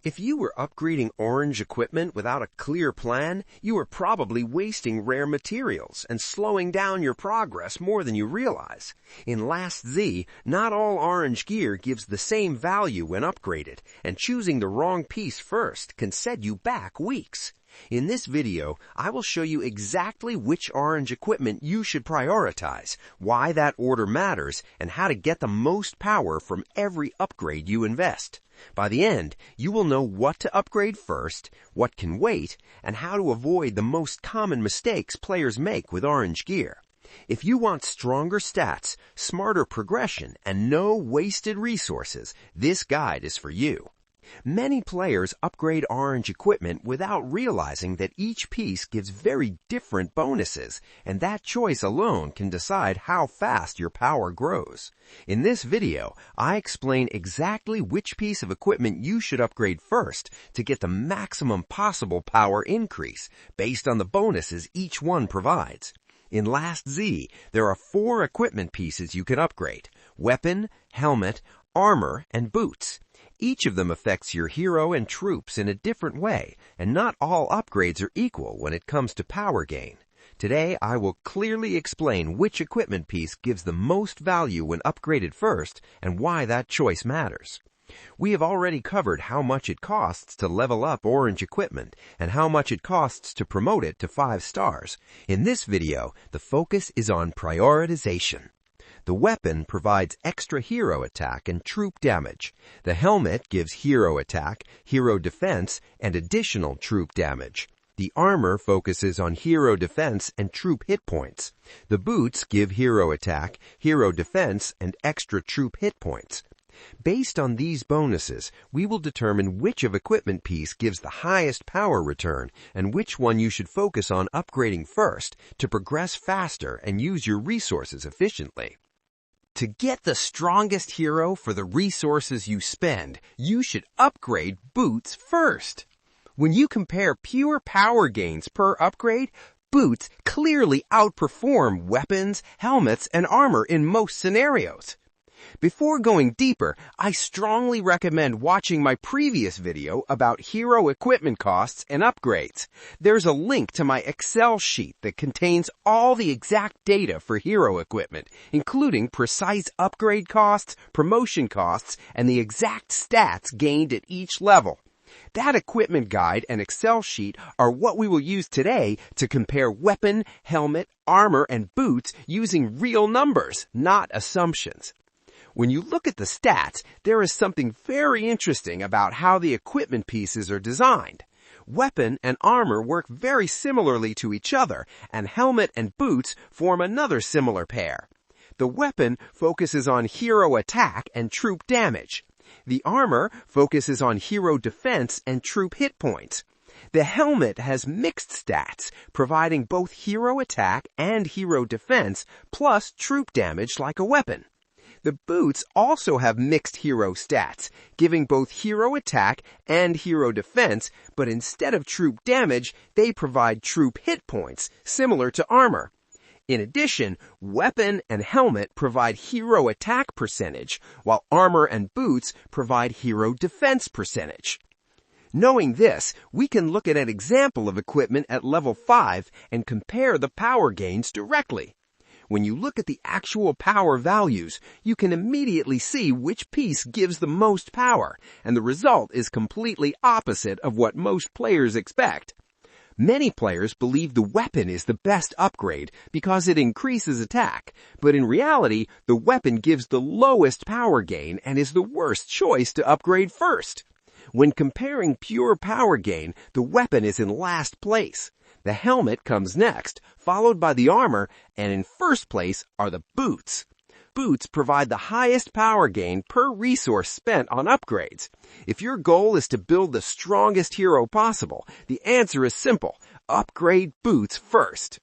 If you were upgrading orange equipment without a clear plan, you were probably wasting rare materials and slowing down your progress more than you realize. In Last Z, not all orange gear gives the same value when upgraded, and choosing the wrong piece first can set you back weeks. In this video, I will show you exactly which orange equipment you should prioritize, why that order matters, and how to get the most power from every upgrade you invest. By the end, you will know what to upgrade first, what can wait, and how to avoid the most common mistakes players make with orange gear. If you want stronger stats, smarter progression, and no wasted resources, this guide is for you. Many players upgrade orange equipment without realizing that each piece gives very different bonuses, and that choice alone can decide how fast your power grows. In this video, I explain exactly which piece of equipment you should upgrade first to get the maximum possible power increase based on the bonuses each one provides. In Last Z, there are 4 equipment pieces you can upgrade: weapon, helmet, armor, and boots. Each of them affects your hero and troops in a different way, and not all upgrades are equal when it comes to power gain. Today, I will clearly explain which equipment piece gives the most value when upgraded first, and why that choice matters. We have already covered how much it costs to level up orange equipment, and how much it costs to promote it to 5 stars. In this video, the focus is on prioritization. The weapon provides extra hero attack and troop damage. The helmet gives hero attack, hero defense, and additional troop damage. The armor focuses on hero defense and troop hit points. The boots give hero attack, hero defense, and extra troop hit points. Based on these bonuses, we will determine which of equipment piece gives the highest power return and which one you should focus on upgrading first to progress faster and use your resources efficiently. To get the strongest hero for the resources you spend, you should upgrade boots first. When you compare pure power gains per upgrade, boots clearly outperform weapons, helmets, and armor in most scenarios. Before going deeper, I strongly recommend watching my previous video about hero equipment costs and upgrades. There's a link to my Excel sheet that contains all the exact data for hero equipment, including precise upgrade costs, promotion costs, and the exact stats gained at each level. That equipment guide and Excel sheet are what we will use today to compare weapon, helmet, armor, and boots using real numbers, not assumptions. When you look at the stats, there is something very interesting about how the equipment pieces are designed. Weapon and armor work very similarly to each other, and helmet and boots form another similar pair. The weapon focuses on hero attack and troop damage. The armor focuses on hero defense and troop hit points. The helmet has mixed stats, providing both hero attack and hero defense, plus troop damage like a weapon. The boots also have mixed hero stats, giving both hero attack and hero defense, but instead of troop damage, they provide troop hit points, similar to armor. In addition, weapon and helmet provide hero attack percentage, while armor and boots provide hero defense percentage. Knowing this, we can look at an example of equipment at level 5 and compare the power gains directly. When you look at the actual power values, you can immediately see which piece gives the most power, and the result is completely opposite of what most players expect. Many players believe the weapon is the best upgrade because it increases attack, but in reality, the weapon gives the lowest power gain and is the worst choice to upgrade first. When comparing pure power gain, the weapon is in last place. The helmet comes next, followed by the armor, and in first place are the boots. Boots provide the highest power gain per resource spent on upgrades. If your goal is to build the strongest hero possible, the answer is simple: upgrade boots first.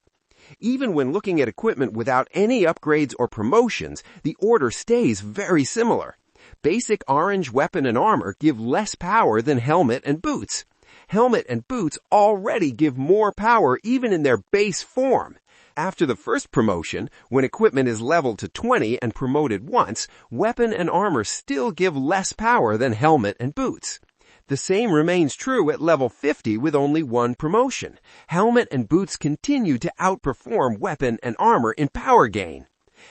Even when looking at equipment without any upgrades or promotions, the order stays very similar. Basic orange weapon and armor give less power than helmet and boots. Helmet and boots already give more power even in their base form. After the first promotion, when equipment is leveled to 20 and promoted once, weapon and armor still give less power than helmet and boots. The same remains true at level 50 with only one promotion. Helmet and boots continue to outperform weapon and armor in power gain.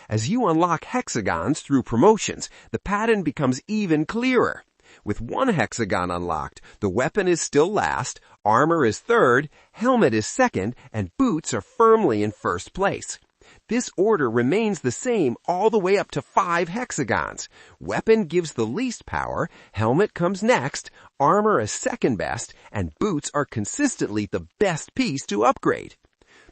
As you unlock hexagons through promotions, the pattern becomes even clearer. With one hexagon unlocked, the weapon is still last, armor is third, helmet is second, and boots are firmly in first place. This order remains the same all the way up to 5 hexagons. Weapon gives the least power, helmet comes next, armor is second best, and boots are consistently the best piece to upgrade.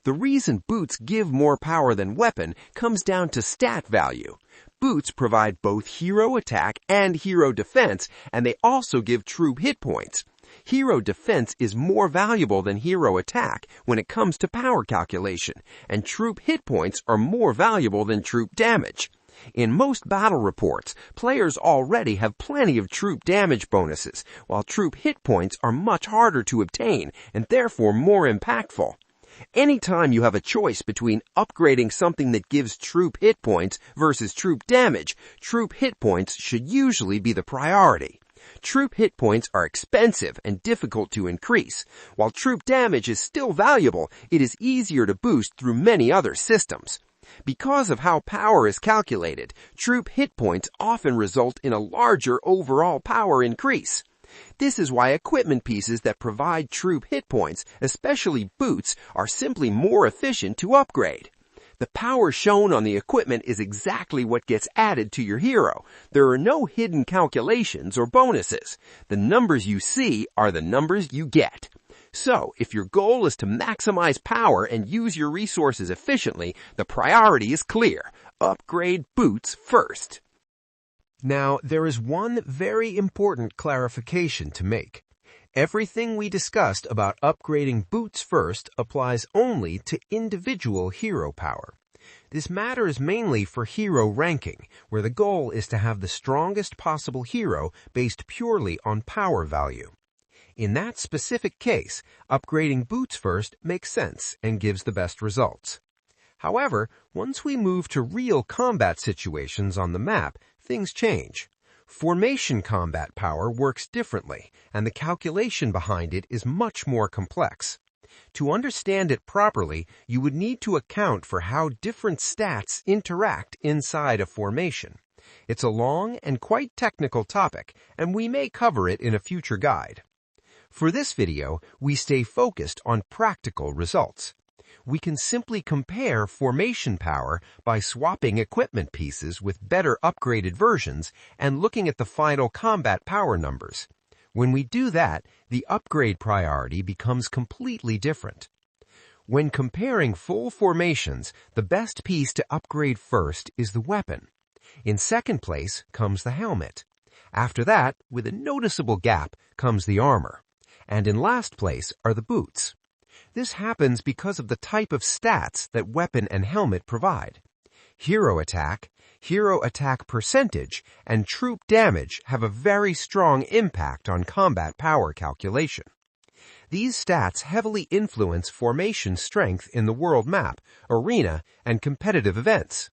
The reason boots give more power than weapon comes down to stat value. Boots provide both hero attack and hero defense, and they also give troop hit points. Hero defense is more valuable than hero attack when it comes to power calculation, and troop hit points are more valuable than troop damage. In most battle reports, players already have plenty of troop damage bonuses, while troop hit points are much harder to obtain and therefore more impactful. Anytime you have a choice between upgrading something that gives troop hit points versus troop damage, troop hit points should usually be the priority. Troop hit points are expensive and difficult to increase. While troop damage is still valuable, it is easier to boost through many other systems. Because of how power is calculated, troop hit points often result in a larger overall power increase. This is why equipment pieces that provide troop hit points, especially boots, are simply more efficient to upgrade. The power shown on the equipment is exactly what gets added to your hero. There are no hidden calculations or bonuses. The numbers you see are the numbers you get. So, if your goal is to maximize power and use your resources efficiently, the priority is clear. Upgrade boots first. Now, there is one very important clarification to make. Everything we discussed about upgrading boots first applies only to individual hero power. This matters mainly for hero ranking, where the goal is to have the strongest possible hero based purely on power value. In that specific case, upgrading boots first makes sense and gives the best results. However, once we move to real combat situations on the map, things change. Formation combat power works differently, and the calculation behind it is much more complex. To understand it properly, you would need to account for how different stats interact inside a formation. It's a long and quite technical topic, and we may cover it in a future guide. For this video, we stay focused on practical results. We can simply compare formation power by swapping equipment pieces with better upgraded versions and looking at the final combat power numbers. When we do that, the upgrade priority becomes completely different. When comparing full formations, the best piece to upgrade first is the weapon. In second place comes the helmet. After that, with a noticeable gap, comes the armor. And in last place are the boots. This happens because of the type of stats that weapon and helmet provide. Hero attack percentage, and troop damage have a very strong impact on combat power calculation. These stats heavily influence formation strength in the world map, arena, and competitive events.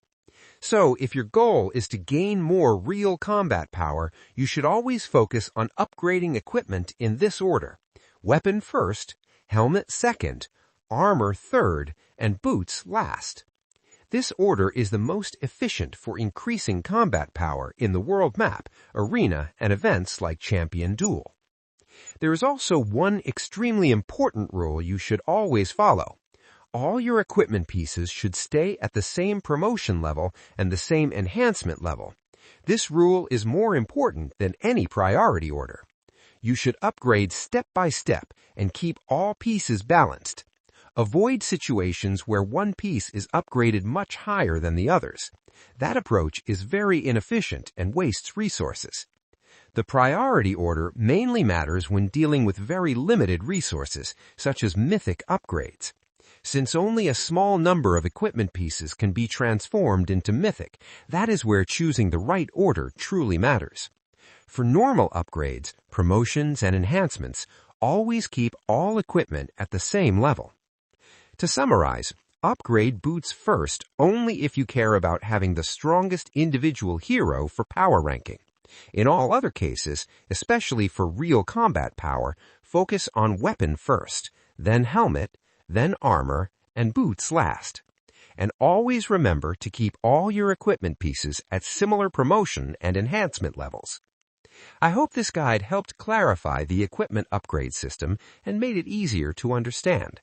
So, if your goal is to gain more real combat power, you should always focus on upgrading equipment in this order: weapon first, helmet second, armor third, and boots last. This order is the most efficient for increasing combat power in the world map, arena, and events like Champion Duel. There is also one extremely important rule you should always follow. All your equipment pieces should stay at the same promotion level and the same enhancement level. This rule is more important than any priority order. You should upgrade step by step and keep all pieces balanced. Avoid situations where one piece is upgraded much higher than the others. That approach is very inefficient and wastes resources. The priority order mainly matters when dealing with very limited resources, such as mythic upgrades. Since only a small number of equipment pieces can be transformed into mythic, that is where choosing the right order truly matters. For normal upgrades, promotions, and enhancements, always keep all equipment at the same level. To summarize, upgrade boots first only if you care about having the strongest individual hero for power ranking. In all other cases, especially for real combat power, focus on weapon first, then helmet, then armor, and boots last. And always remember to keep all your equipment pieces at similar promotion and enhancement levels. I hope this guide helped clarify the equipment upgrade system and made it easier to understand.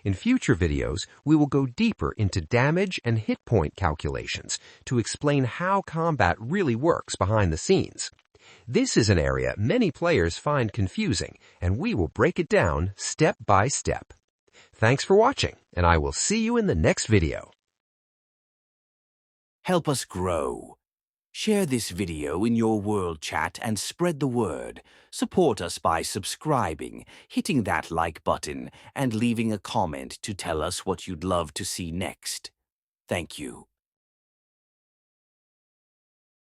In future videos, we will go deeper into damage and hit point calculations to explain how combat really works behind the scenes. This is an area many players find confusing, and we will break it down step by step. Thanks for watching, and I will see you in the next video. Help us grow. Share this video in your world chat and spread the word. Support us by subscribing, hitting that like button, and leaving a comment to tell us what you'd love to see next. Thank you.